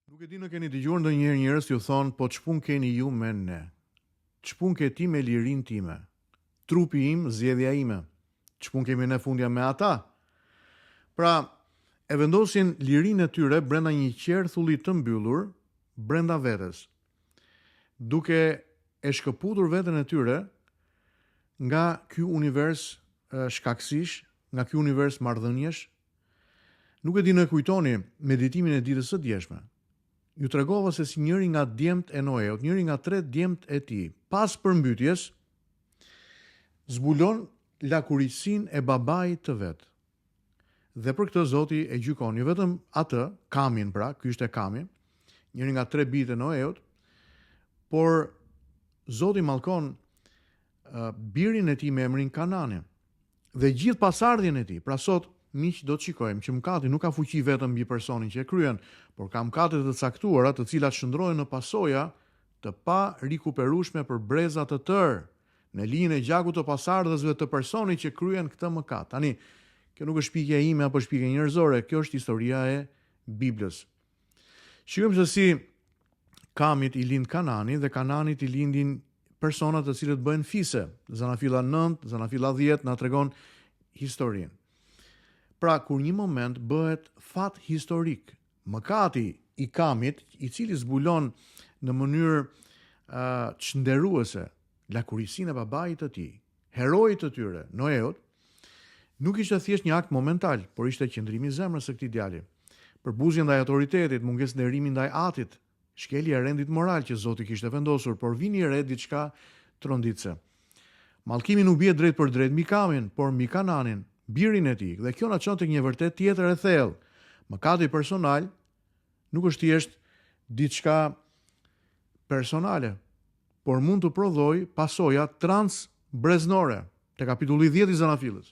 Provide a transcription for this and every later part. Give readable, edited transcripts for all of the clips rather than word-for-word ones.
Nuk e di në keni dëgjuar ndonjëherë njerëz ju thonë, po ç'pun keni ju me ne? Ç'pun ke ti me lirinë time? Trupi im, zgjedhja ime. Ç'pun kemi ne fundja me ata? Pra, e vendosin lirinë e tyre brenda një qerthulli të mbyllur brenda vetes, duke e shkëputur veten e tyre nga ky univers shkaksish, nga ky univers marrëdhëniesh. Nuk e di në kujtoni meditimin e ditës së djeshme. Ju tregova se si njëri nga djemt e Noeut, njëri nga 3 djemt e tij, pas përmbytjes, zbulon lakuricin e babait të vet. Dhe për këtë Zoti e gjykon, jo vetëm atë, Kamin pra, ky ishte Kami, njëri nga 3 bijtë e Noeut, por Zoti mallkon birin e tij me emrin Kanani dhe gjithë pasardhjen e tij. Pra sot miq do të shikojmë që mëkati nuk ka fuqi vetëm mbi personin që e kryen, por ka mëkate të caktuara të cilat shndrohen në pasoja të pa rikuperueshme për breza të tërë në linjën e gjakut të pasardhësve të personit që kryen këtë mëkat. Tani, kjo nuk është pikja ime apo shpikje njerëzore, kjo është historia e Biblës. Shikojmë se si Kamit i lind Kanani dhe Kananit i lindin persona të cilët bëhen fise. Zanafilla 9, Zanafilla 10 na tregon historinë. Pra, kur një moment bëhet fat historik, mëkati i Kamit, i cili zbulon në mënyrë çnderuese lakurisinë e babait të tij, herojit të tyre, Noeut, nuk ishte thjesht një akt momental, por ishte qëndrimi i zemrës së këtij djali. Përbuzje ndaj autoritetit, mungesë nderimi ndaj Atit, shkelja e rendit moral që Zoti kishte vendosur, por vini re diçka tronditse. Mallkimi nuk bie drejt për drejt mbi Kamin, por mbi Kananin, birin e tij. Dhe kjo na çon tek një vërtet tjetër e thellë. Mëkati personal nuk është thjesht diçka personale, por mund të prodhoj pasoja transbreznore. Te kapitulli 10 i Zanafillës,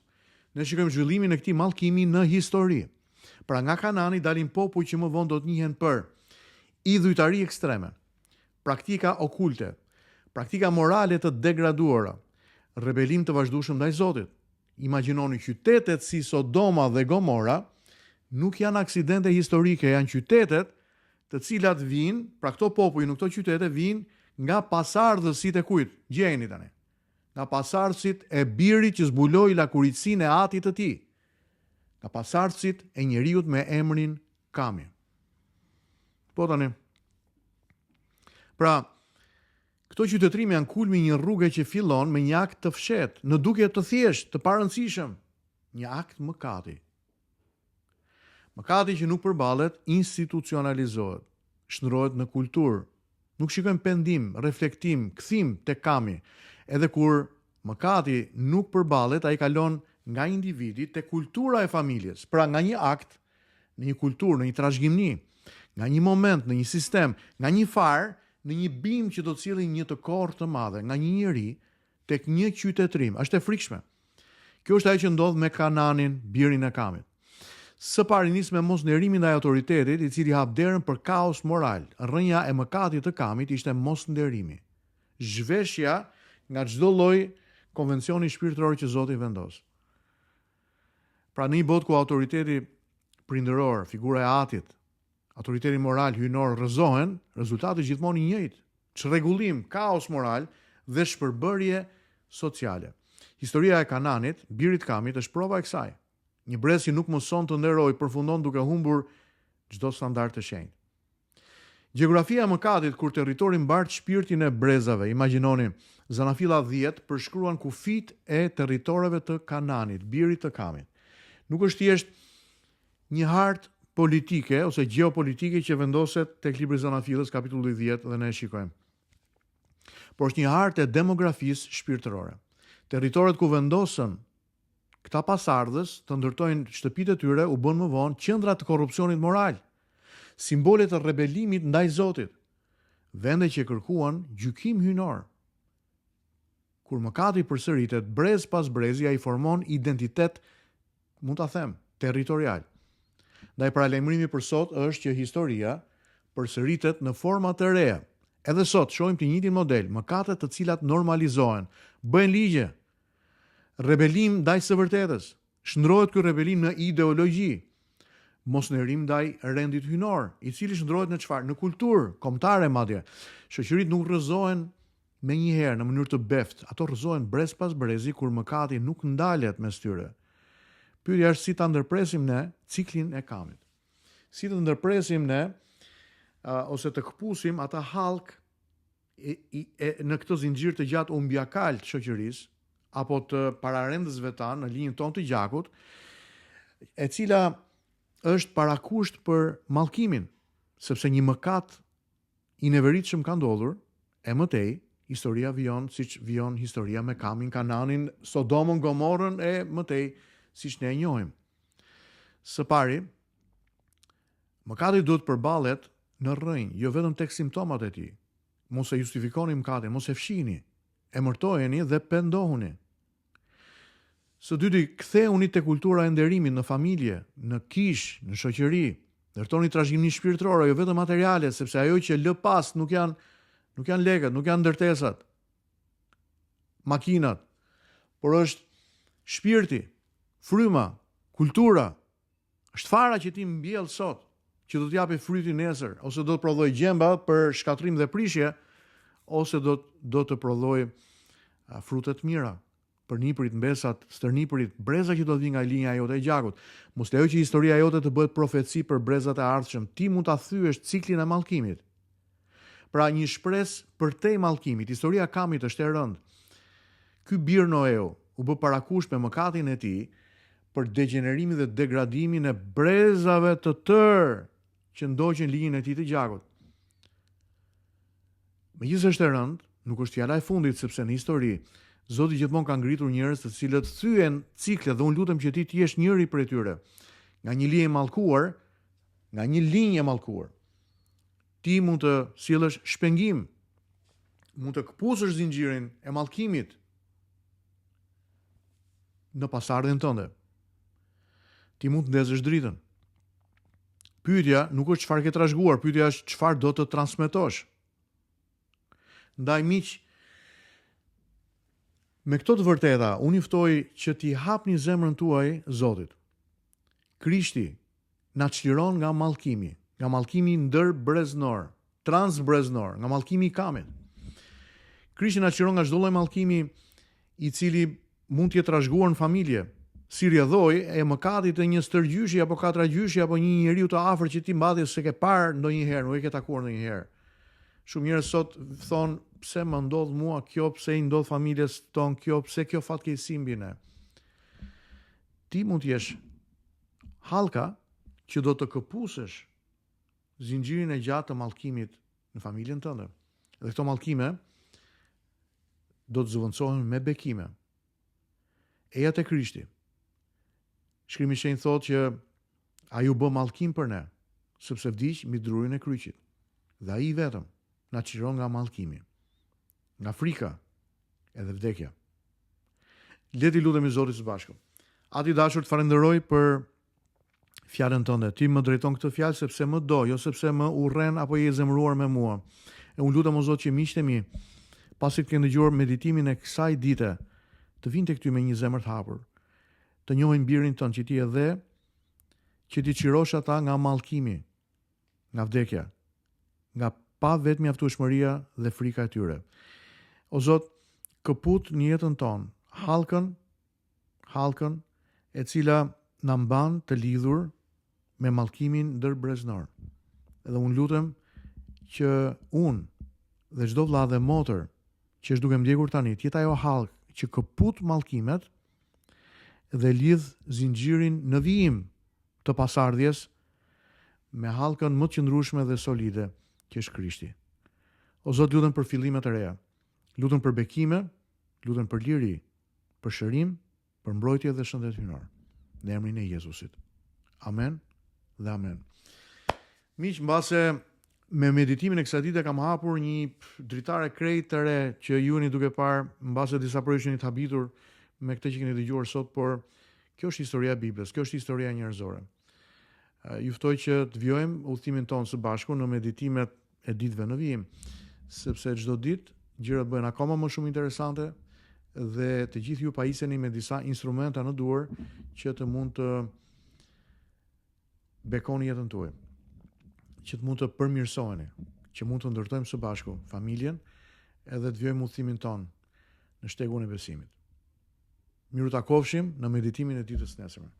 ne shikojmë zhvillimin e këtij mallkimi në histori. Pra nga Kanani dalin popull që më vonë do të njihen për idhujtari ekstreme, praktika okulte, praktika morale të degraduara, rebelim të vazhdueshëm ndaj Zotit. Imagjinoni qytetet si Sodoma dhe Gomora nuk janë aksidente historike, janë qytetet të cilat vijnë, pra këto popull në këto qytete vijnë nga pasardhësit e kujt? Gjeni tani. Nga pasardhësit e birit që zbuloi lakuricinë e Atit të tij. Nga pasardhësit e njeriut me emrin Kami. Po tani. Pra, këto qytetërime janë kulmi një rrugë që fillon me një akt të fshehtë, në dukje të thjeshtë, të parëndësishëm, një akt mëkati. Mëkati që nuk përballet, institucionalizohet, shndrohet në kulturë. Nuk shikojmë pendim, reflektim, kthim tek Kami. Edhe kur mëkati nuk përballet, ai kalon nga individi tek kultura e familjes. Pra nga një akt në një kulturë, në një trashëgimni, nga një moment, në një sistem, nga një farë, në një bim që do të cilin një të korrë të madhe, nga një njeri tek një qytetërim. Është e frikshme. Kjo është ajo që ndodh me Kananin, birin e Kamit. Së pari nis me mosnderimin ndaj autoritetit, i cili hap derën për kaos moral. Rrënja e mëkatit të Kamit ishte mosnderimi. Zhveshja nga çdo lloj konvencioni shpirtëror që Zoti vendos. Pra në një botë ku autoriteti prindëror, figura e Atit, autoriteti moral hyjnor rrëzohen, rezultati gjithmonë i njëjtë: çrregullim, kaos moral dhe shpërbërje sociale. Historia e Kananit, birit Kamit, është prova e kësaj. Një brez që nuk mëson të nderojë përfundon duke humbur çdo standard të shenjtë. Gjeografia e mëkatit kur territori mbart shpirtin e brezave. Imagjinoni, Zanafilla 10 përshkruan kufit e territoreve të Kananit, birit të Kamit. Nuk është thjesht një hartë politike ose geopolitike që vendoset tek libri i Zanafillës kapitulli 10 dhe ne e shikojmë. Por është një hartë e demografisë shpirtërore. Territoret ku vendosën këta pasardhës të ndërtojnë shtëpitë e tyre u bën më vonë qendra të korrupsionit moral, simbole të rebelimit ndaj Zotit, vende që kërkuan gjykim hyjnor. Kur mëkati përsëritet brez pas brezi, ai formon identitet, mund ta them, territorial. Ndaj paralajmërimi për sot është që historia përsëritet në forma të reja. Edhe sot shohim të njëjtin model, mëkate të cilat normalizohen, bëhen ligje. Rebelim ndaj së vërtetës. Shndrohet ky rebelim në ideologji. mosnërim ndaj rendit hynor, i cili shndrohet në çfarë? Në kulturë kombëtare madje. Shoqëritë nuk rrëzohen me një herë në mënyrë të beft, ato rrëzohen brez pas brezi kur mëkati nuk ndalet mes tyre. Pyetja është si ta ndërpresim ne ciklin e kamit. Si të ndërpresim ne ose të këpusim ata hallk në këtë zinxhir të gjatë umbiakal të shoqërisë apo të pararendësve tanë në linjën tonë të gjakut, e cila është parakusht për mallkimin, sepse një mëkat i neveritshëm ka ndodhur, e mëtej historia vijon siç vijon historia me Kamin, Kananin, Sodomën, Gomorrën e mëtej siç ne e njohim. Së pari, mëkati duhet përballet në rrënjë, jo vetëm tek simptomat e tij. Mos e justifikoni mëkatin, mos e fshihni, emërtojeni dhe pendohuni. Së dyti, ktheuni te kultura e nderimit në familje, në kish, në shoqëri, ndërtoni trashëgimi shpirtëror, jo vetëm materiale, sepse ajo që lë pas nuk janë lekët, nuk janë ndërtesat, makinat, por është shpirti, fryma, kultura, është fara që ti mbjell sot, që do të japi fryti nesër, ose do të prodhoj gjemba për shkatrim dhe prishje, ose do të prodhoj frutet mira për nipërit, mbesat, stërnipërit, breza që do të vinë nga linja jote e gjakut. Mos lejo që historia jote të bëhet profeci për brezat e ardhshëm. Ti mund ta thyesh ciklin e mallkimit. Pra një shpresë për te mallkimit. Historia e Kamit është e rëndë. Ky bir Noeu u bë parakush me mëkatin e tij për degenerimin dhe degradimin e brezave të tërë që ndoqën linjën e tij të gjakut. Megjithëse është e rëndë, nuk është fjala e fundit, sepse në histori Zoti gjithmonë ka ngritur njerëz të cilët thyen cikle dhe unë lutem që ti të jesh njëri prej tyre. Nga një linjë e mallkuar, ti mund të sjellësh shpengim, mund të këpusësh zinxhirin e mallkimit në pasardhjen tënde. Ti mund të ndezësh dritën. Pyetja nuk është çfarë ke trashëguar, pyetja është çfarë do të transmetosh. Ndaj miq, me këto të vërteta, unë i ftoj që ti hapni zemrën tuaj Zotit. Krishti na çliron nga mallkimi ndërbreznor, transbreznor, nga mallkimi i Kamit. Krishti na çliron nga çdo lloj mallkimi i cili mund të jetë trashëguar në familje, si rrjedhoi e mëkatit të një stërgjyshi apo katragjyshi apo një njeriu të afërt që ti mbati se ke parë ndonjëherë, nuk e ke takuar ndonjëherë. Shumë njerëz sot thon pse më ndodh mua kjo, pse i ndodh familjes ton kjo, pse kjo fatkeqësi mbi ne. Ti mund të jesh hallka që do të këpusësh zinxhirin e gjatë të mallkimit në familjen tënde. Dhe këto mallkime do të zëvendësohen me bekime. Eja te Krishti. Shkrimi i Shenjtë thotë që ai u bë mallkim për ne, sepse vdiq mbi drurin e kryqit. Dhe ai vetëm na çliron nga mallkimi, nga frika edhe vdekja. Le ti lutemi Zotit së bashku. Ati dashur, të falenderoj për fjalën tënde. Ti më drejton këtë fjalë sepse më do, jo sepse më urren apo je zemëruar me mua. E unë lutem o Zot që miqtë e mi, pasi të kenë dëgjuar meditimin e kësaj dite, të vinë tek ty me një zemër të hapur, të njohin birin tënd që ti e dhe, që ti çirosh ata nga mallkimi, nga vdekja, nga pa vetë mjaftueshmëria dhe frika e tyre. O Zot, këput në jetën tonë hallkën e cila na mban të lidhur me mallkimin ndërbreznor. Edhe unë lutem që unë dhe çdo vëlla dhe motër që është duke ndjekur tani, të jetë ajo hallk që këput mallkimet dhe lidh zinxhirin në vijim të pasardhjes me hallkën më të qëndrueshme dhe solide, që është Krishti. O Zot, lutem për fillime të reja. Lutem për bekime, lutem për liri, për shërim, për mbrojtje dhe shëndet hynor. Në emrin e Jezusit. Amen dhe amen. Miq, mbase me meditimin e kësaj dite kam hapur një dritare krejt të re që ju jeni duke parë, mbase disa prej jush jeni të habitur me këtë që keni dëgjuar sot, por kjo është historia e Biblës, kjo është historia njerëzore. Ju ftoj që të vjojmë udhëtimin tonë së bashku në meditimet e ditëve në vijim, sepse çdo ditë gjërat bëhen akoma më shumë interesante dhe të gjithë ju pajiseni me disa instrumenta në duar që të mund të bekoni jetën tuaj, që të mund të përmirësoheni, që mund të ndërtojmë së bashku familjen edhe të vjojmë udhëtimin ton në shtegun e besimit. Miru takofshim në meditimin e ditës nesërme.